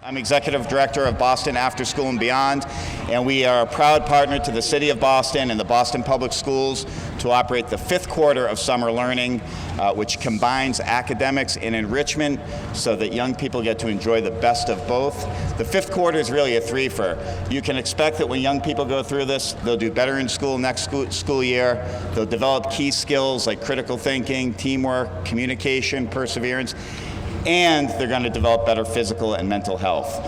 I'm Executive Director of Boston After School and Beyond, and we are a proud partner to the City of Boston and the Boston Public Schools to operate the fifth quarter of summer learning, which combines academics and enrichment so that young people get to enjoy the best of both. The fifth quarter is really a threefer. You can expect that when young people go through this, they'll do better in school next school year. They'll develop key skills like critical thinking, teamwork, communication, perseverance, and they're going to develop better physical and mental health.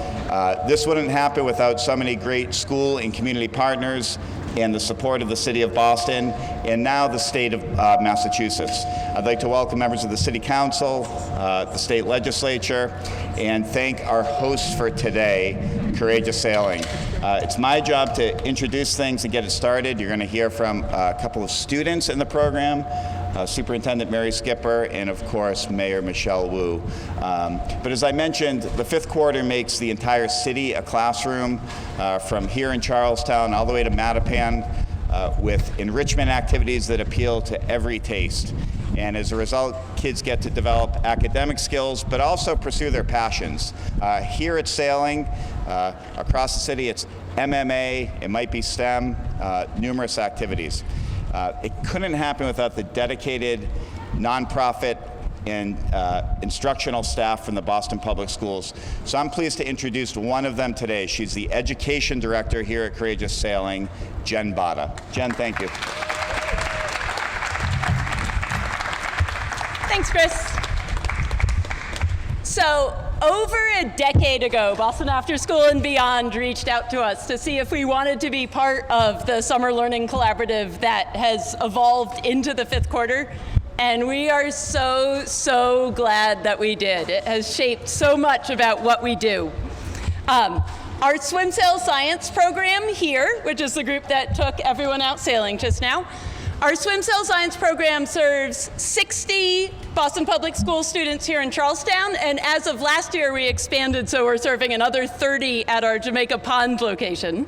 This wouldn't happen without so many great school and community partners and the support of the City of Boston and now the state of Massachusetts. I'd like to welcome members of the City Council, the state legislature, and thank our hosts for today, Courageous Sailing. It's my job to introduce things and get it started. You're going to hear from a couple of students in the program, Superintendent Mary Skipper, and of course Mayor Michelle Wu. But as I mentioned, the fifth quarter makes the entire city a classroom, from here in Charlestown all the way to Mattapan, with enrichment activities that appeal to every taste. And as a result, kids get to develop academic skills, but also pursue their passions. Here at Sailing, across the city, it's MMA, it might be STEM, numerous activities. It couldn't happen without the dedicated nonprofit and instructional staff from the Boston Public Schools. So I'm pleased to introduce one of them today. She's the Education Director here at Courageous Sailing, Jen Botta. Jen, thank you. Thanks, Chris. So, over a decade ago, Boston After School and Beyond reached out to us to see if we wanted to be part of the Summer Learning Collaborative that has evolved into the fifth quarter. And we are so glad that we did. It has shaped so much about what we do. Our Swim Sail Science program here, which is the group that took everyone out sailing just now, our Swim Sail Science program serves 60 Boston Public School students here in Charlestown, and as of last year, we expanded, so we're serving another 30 at our Jamaica Pond location,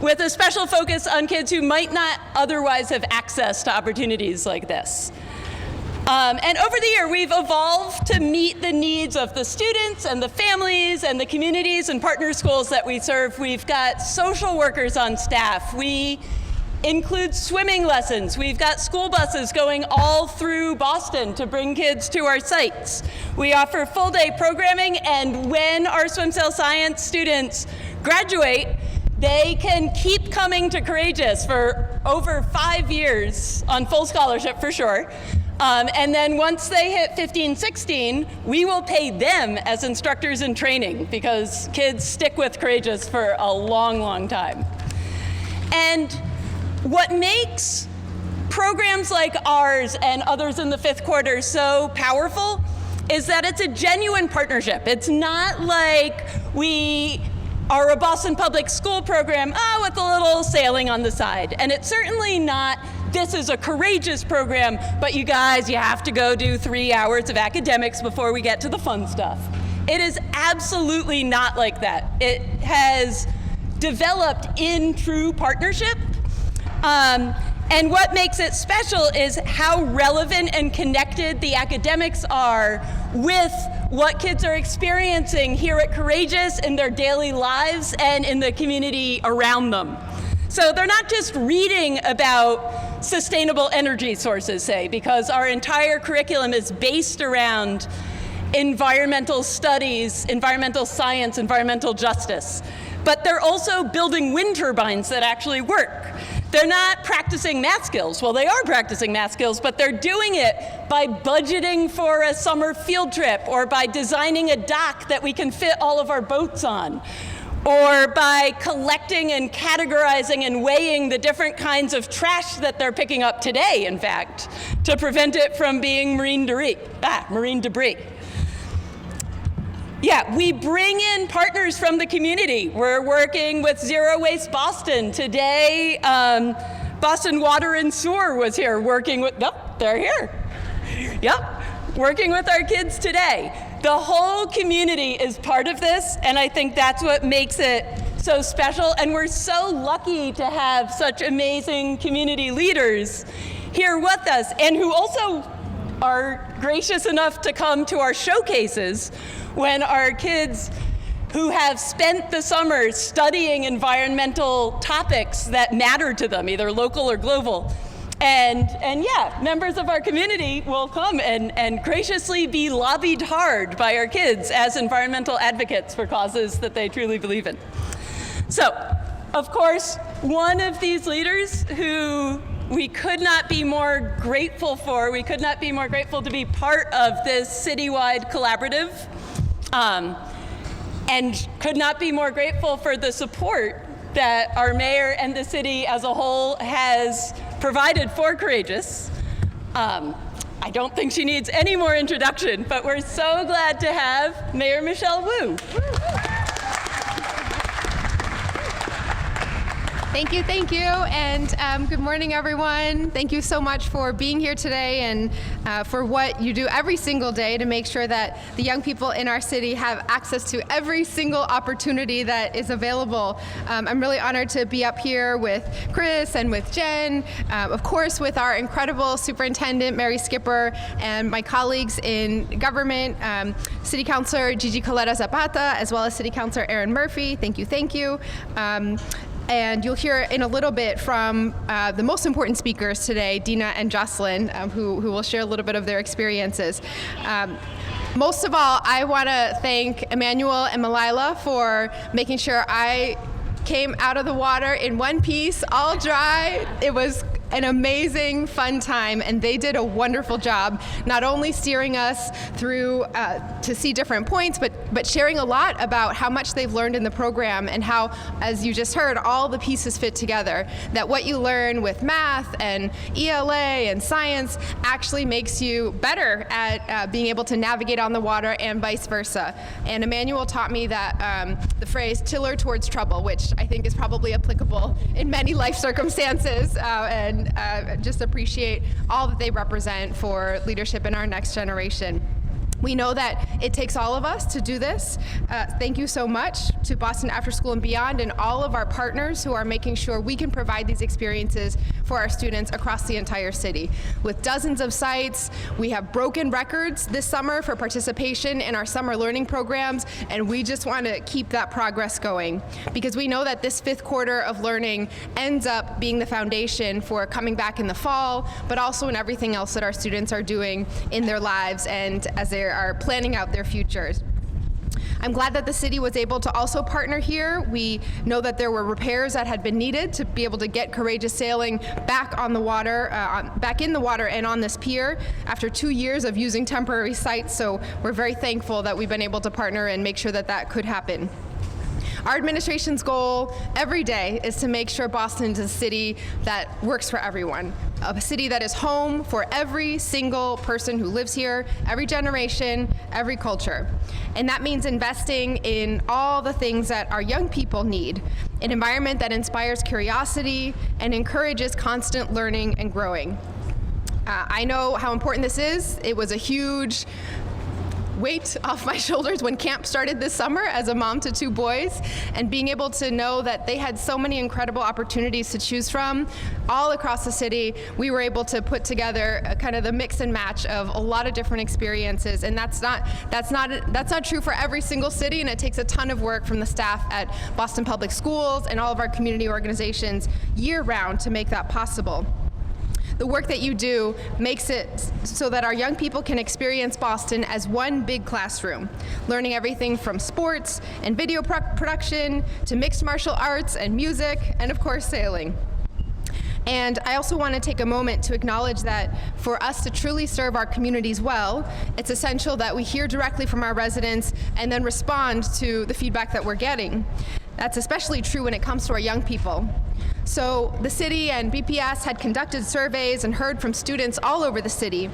with a special focus on kids who might not otherwise have access to opportunities like this. And over the year, we've evolved to meet the needs of the students and the families and the communities and partner schools that we serve. We've got social workers on staff. We include swimming lessons. We've got school buses going all through Boston to bring kids to our sites. We offer full-day programming, and when our Swim Sail Science students graduate, they can keep coming to Courageous for over 5 years on full scholarship for sure. And then once they hit 15, 16, we will pay them as instructors in training because kids stick with Courageous for a long time. And what makes programs like ours and others in the fifth quarter so powerful is that it's a genuine partnership. It's not like we are a Boston Public School program, with a little sailing on the side. And it's certainly not, this is a Courageous program, but you guys, you have to go do 3 hours of academics before we get to the fun stuff. It is absolutely not like that. It has developed in true partnership. And what makes it special is how relevant and connected the academics are with what kids are experiencing here at Courageous in their daily lives and in the community around them. So they're not just reading about sustainable energy sources, say, because our entire curriculum is based around environmental studies, environmental science, environmental justice. But they're also building wind turbines that actually work. They're not practicing math skills. Well, they are practicing math skills, but they're doing it by budgeting for a summer field trip or by designing a dock that we can fit all of our boats on, or by collecting and categorizing and weighing the different kinds of trash that they're picking up today, in fact, to prevent it from being marine debris. Yeah, we bring in partners from the community. We're working with Zero Waste Boston. Today, Boston Water and Sewer was here working with, they're here. Yep, working with our kids today. The whole community is part of this, and I think that's what makes it so special. And we're so lucky to have such amazing community leaders here with us, and who also are gracious enough to come to our showcases, when our kids who have spent the summer studying environmental topics that matter to them, either local or global, and yeah, members of our community will come and graciously be lobbied hard by our kids as environmental advocates for causes that they truly believe in. So, of course, one of these leaders who we could not be more grateful for, we could not be more grateful to be part of this citywide collaborative, and could not be more grateful for the support that our mayor and the city as a whole has provided for Courageous. I don't think she needs any more introduction, but we're so glad to have Mayor Michelle Wu. Thank you, and good morning, everyone. Thank you so much for being here today and for what you do every single day to make sure that the young people in our city have access to every single opportunity that is available. I'm really honored to be up here with Chris and with Jen, of course with our incredible Superintendent, Mary Skipper, and my colleagues in government, City Councilor Gigi Coletta Zapata, as well as City Councilor Erin Murphy. Thank you. And you'll hear in a little bit from the most important speakers today, Dina and Jocelyn, who will share a little bit of their experiences. Most of all, I want to thank Emmanuel and Malila for making sure I came out of the water in one piece, all dry. It was an amazing, fun time, and they did a wonderful job, not only steering us through to see different points, but sharing a lot about how much they've learned in the program and how, as you just heard, all the pieces fit together, that what you learn with math and ELA and science actually makes you better at being able to navigate on the water and vice versa. And Emmanuel taught me that the phrase tiller towards trouble, which I think is probably applicable in many life circumstances, and just appreciate all that they represent for leadership in our next generation. We know that it takes all of us to do this. Thank you so much to Boston After School and Beyond and all of our partners who are making sure we can provide these experiences for our students across the entire city. With dozens of sites, we have broken records this summer for participation in our summer learning programs, and we just want to keep that progress going because we know that this fifth quarter of learning ends up being the foundation for coming back in the fall, but also in everything else that our students are doing in their lives and as they are planning out their futures. I'm glad that the city was able to also partner here. We know that there were repairs that had been needed to be able to get Courageous Sailing back on the water, back in the water and on this pier after 2 years of using temporary sites. So we're very thankful that we've been able to partner and make sure that that could happen. Our administration's goal every day is to make sure Boston is a city that works for everyone, a city that is home for every single person who lives here, every generation, every culture. And that means investing in all the things that our young people need, an environment that inspires curiosity and encourages constant learning and growing. I know how important this is. It was a huge weight off my shoulders when camp started this summer as a mom to 2 boys, and being able to know that they had so many incredible opportunities to choose from all across the city. We were able to put together kind of the mix and match of a lot of different experiences, and that's not true for every single city, and it takes a ton of work from the staff at Boston Public Schools and all of our community organizations year-round to make that possible. The work that you do makes it so that our young people can experience Boston as one big classroom, learning everything from sports and video production to mixed martial arts and music, and of course, sailing. And I also want to take a moment to acknowledge that for us to truly serve our communities well, it's essential that we hear directly from our residents and then respond to the feedback that we're getting. That's especially true when it comes to our young people. So the city and BPS had conducted surveys and heard from students all over the city.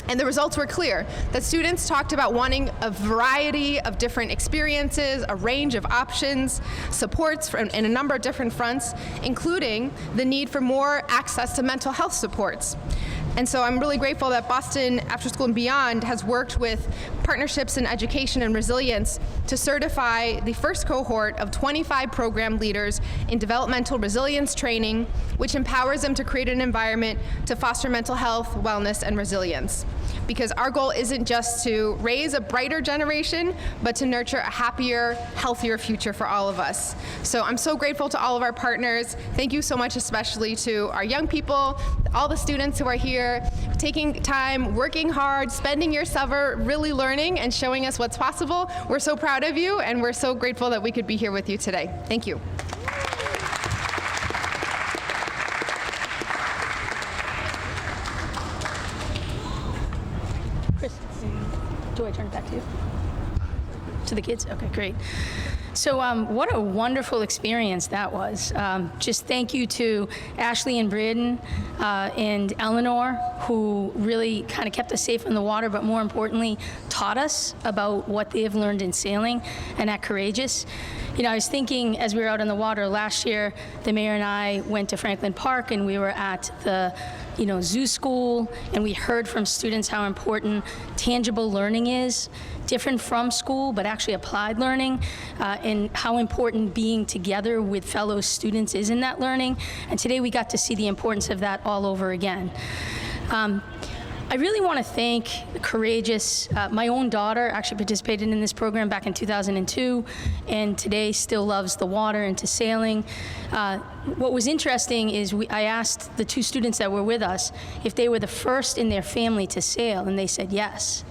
And the results were clear, that students talked about wanting a variety of different experiences, a range of options, supports in a number of different fronts, including the need for more access to mental health supports. And so I'm really grateful that Boston After School and Beyond has worked with Partnerships in Education and Resilience to certify the first cohort of 25 program leaders in developmental resilience training, which empowers them to create an environment to foster mental health, wellness, and resilience. because our goal isn't just to raise a brighter generation, but to nurture a happier, healthier future for all of us. So I'm so grateful to all of our partners. Thank you so much, especially to our young people, all the students who are here, taking time, working hard, spending your summer really learning and showing us what's possible. We're so proud of you, and we're so grateful that we could be here with you today. Thank you. Chris, do I turn it back to you? To the kids? Okay, great. So what a wonderful experience that was. Just thank you to Ashley and Braden and Eleanor, who really kind of kept us safe in the water, but more importantly, taught us about what they have learned in sailing and at Courageous. You know, I was thinking as we were out on the water last year, the mayor and I went to Franklin Park and we were at the zoo school, and we heard from students how important tangible learning is, different from school, but actually applied learning, and how important being together with fellow students is in that learning. And today we got to see the importance of that all over again. I really want to thank Courageous. My own daughter actually participated in this program back in 2002, and today still loves the water and to sailing. What was interesting is I asked the two students that were with us if they were the first in their family to sail, and they said yes.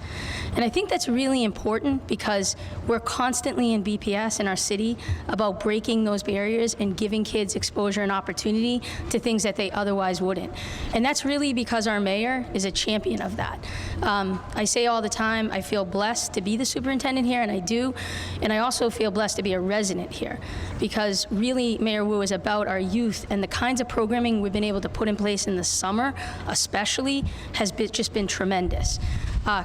And I think that's really important because we're constantly in BPS in our city about breaking those barriers and giving kids exposure and opportunity to things that they otherwise wouldn't. And that's really because our mayor is a champion of that. I say all the time, I feel blessed to be the superintendent here, and I do. And I also feel blessed to be a resident here because really Mayor Wu is about our youth, and the kinds of programming we've been able to put in place in the summer especially has just been tremendous.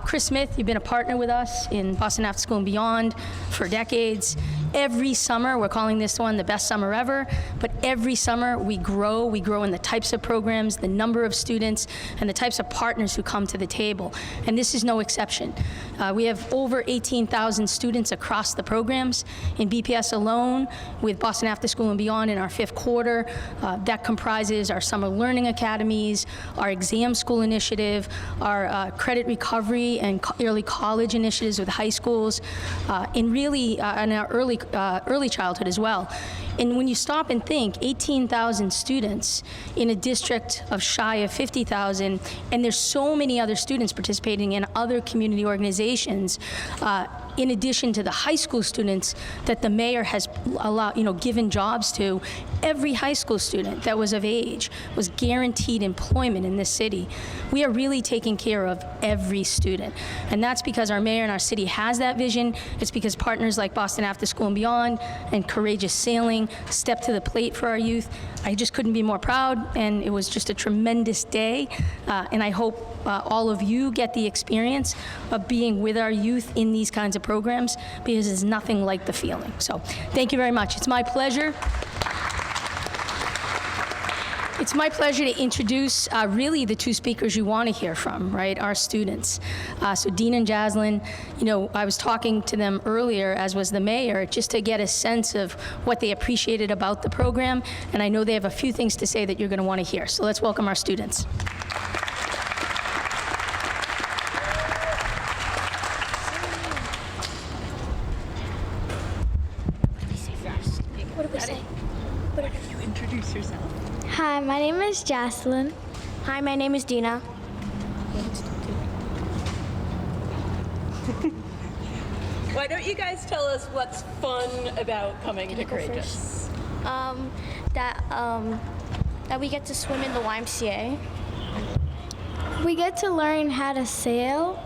Chris Smith, you've been a partner with us in Boston After School and Beyond for decades. Every summer, we're calling this one the best summer ever, but every summer we grow in the types of programs, the number of students, and the types of partners who come to the table. And this is no exception. We have over 18,000 students across the programs. In BPS alone, with Boston After School and Beyond in our fifth quarter, that comprises our summer learning academies, our exam school initiative, our credit recovery and early college initiatives with high schools, and really in our early childhood as well. And when you stop and think, 18,000 students in a district of shy of 50,000, and there's so many other students participating in other community organizations, in addition to the high school students that the mayor has given jobs to, every high school student that was of age was guaranteed employment in this city. We are really taking care of every student. And that's because our mayor and our city has that vision. It's because partners like Boston After School and Beyond and Courageous Sailing step to the plate for our youth. I just couldn't be more proud, and it was just a tremendous day. And I hope all of you get the experience of being with our youth in these kinds of programs, because there's nothing like the feeling. So thank you very much. It's my pleasure. It's my pleasure to introduce really the two speakers you want to hear from, right? Our students. So Dean and Jaslyn, I was talking to them earlier, as was the mayor, just to get a sense of what they appreciated about the program. And I know they have a few things to say that you're going to want to hear. So let's welcome our students. What do we say? Why don't you introduce yourself? Hi, my name is Jaslyn. Hi, my name is Dina. Why don't you guys tell us what's fun about coming to Courageous? That we get to swim in the YMCA. We get to learn how to sail.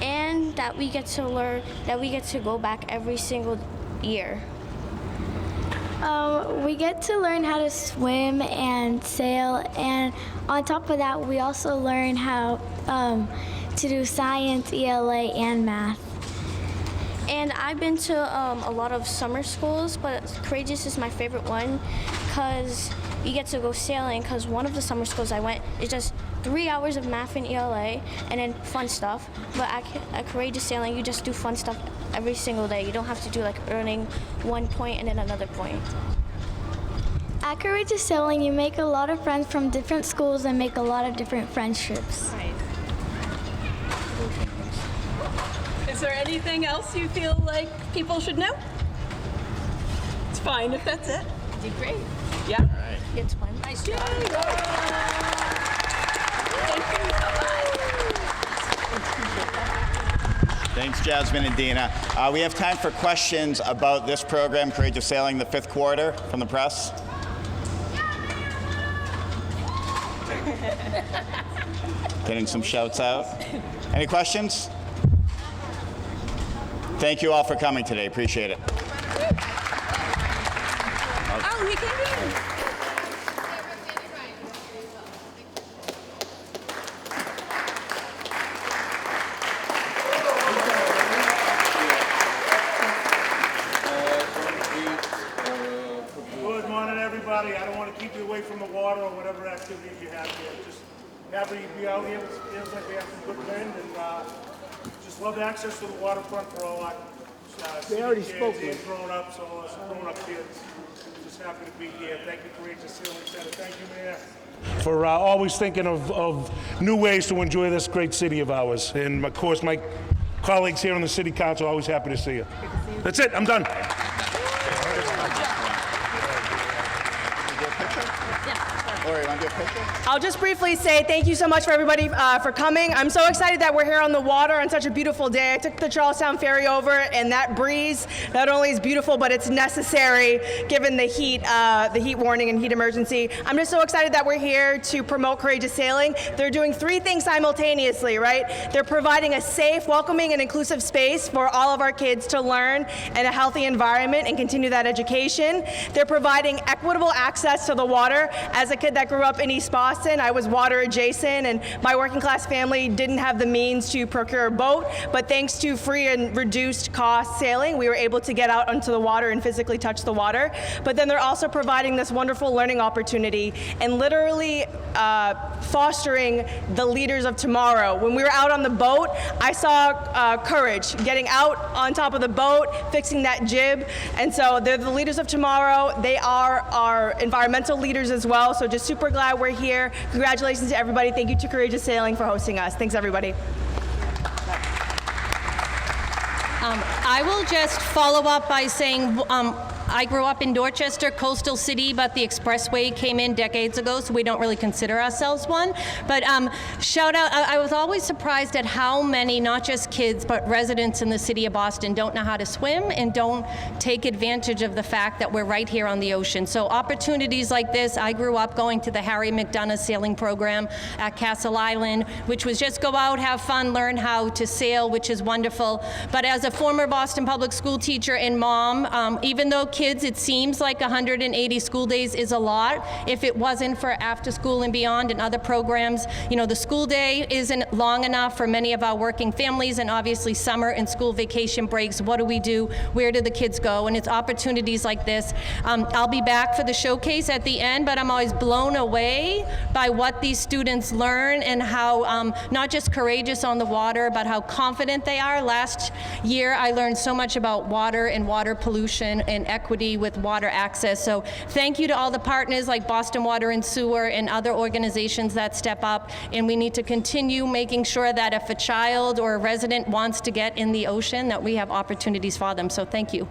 And that we get to go back every single year. We get to learn how to swim and sail, and on top of that, we also learn how to do science, ELA, and math. And I've been to a lot of summer schools, but Courageous is my favorite one because you get to go sailing, because one of the summer schools I went is just 3 hours of math and ELA and then fun stuff. But at Courageous Sailing, you just do fun stuff every single day. You don't have to do like earning 1 point and then another point. At Courageous Sailing, you make a lot of friends from different schools and make a lot of different friendships. Is there anything else you feel like people should know? It's fine if that's it. You did great. Yeah. It's one. Nice job. Thanks, Jasmine and Dina. We have time for questions about this program, Courageous Sailing, the 5th quarter, from the press. Getting some shouts out. Any questions? Thank you all for coming today. Appreciate it. Oh, we can do. Good morning, everybody. I don't want to keep you away from the water or whatever activities you have here. Just happy to be out here. It feels like we have some good wind, and just love access to the waterfront for all our kids and grown-ups, all us grown-up kids. Just happy to be here. Thank you, Courageous Sailing Center. Thank you, Mayor, for always thinking of new ways to enjoy this great city of ours. And of course, my colleagues here on the City Council, always happy to see you. That's it. I'm done. Lori, you want to do a picture? I'll just briefly say thank you so much for everybody for coming. I'm so excited that we're here on the water on such a beautiful day. I took the Charlestown ferry over, and that breeze not only is beautiful, but it's necessary given the heat warning and heat emergency. I'm just so excited that we're here to promote Courageous Sailing. They're doing 3 things simultaneously, right? They're providing a safe, welcoming, and inclusive space for all of our kids to learn in a healthy environment and continue that education. They're providing equitable access to the water. As a kid that grew up in East Boston, I was water adjacent, and my working class family didn't have the means to procure a boat, but thanks to free and reduced cost sailing, we were able to get out onto the water and physically touch the water. But then they're also providing this wonderful learning opportunity and literally fostering the leaders of tomorrow. When we were out on the boat, I saw courage, getting out on top of the boat, fixing that jib, and so they're the leaders of tomorrow. They are our environmental leaders as well, so just super glad we're here. Congratulations to everybody. Thank you to Courageous Sailing for hosting us. Thanks, everybody. I will just follow up by saying I grew up in Dorchester, coastal city, but the expressway came in decades ago, so we don't really consider ourselves one. But shout out, I was always surprised at how many, not just kids, but residents in the city of Boston don't know how to swim and don't take advantage of the fact that we're right here on the ocean. So opportunities like this, I grew up going to the Harry McDonough sailing program at Castle Island, which was just go out, have fun, learn how to sail, which is wonderful. But as a former Boston public school teacher and mom, even though kids, it seems like 180 school days is a lot. If it wasn't for after school and beyond and other programs, you know, the school day isn't long enough for many of our working families, and obviously summer and school vacation breaks. What do we do? Where do the kids go? And it's opportunities like this. I'll be back for the showcase at the end, but I'm always blown away by what these students learn and how not just courageous on the water, but how confident they are. Last year, I learned so much about water and water pollution and equity with water access. So thank you to all the partners like Boston Water and Sewer and other organizations that step up. And we need to continue making sure that if a child or a resident wants to get in the ocean, that we have opportunities for them. So thank you.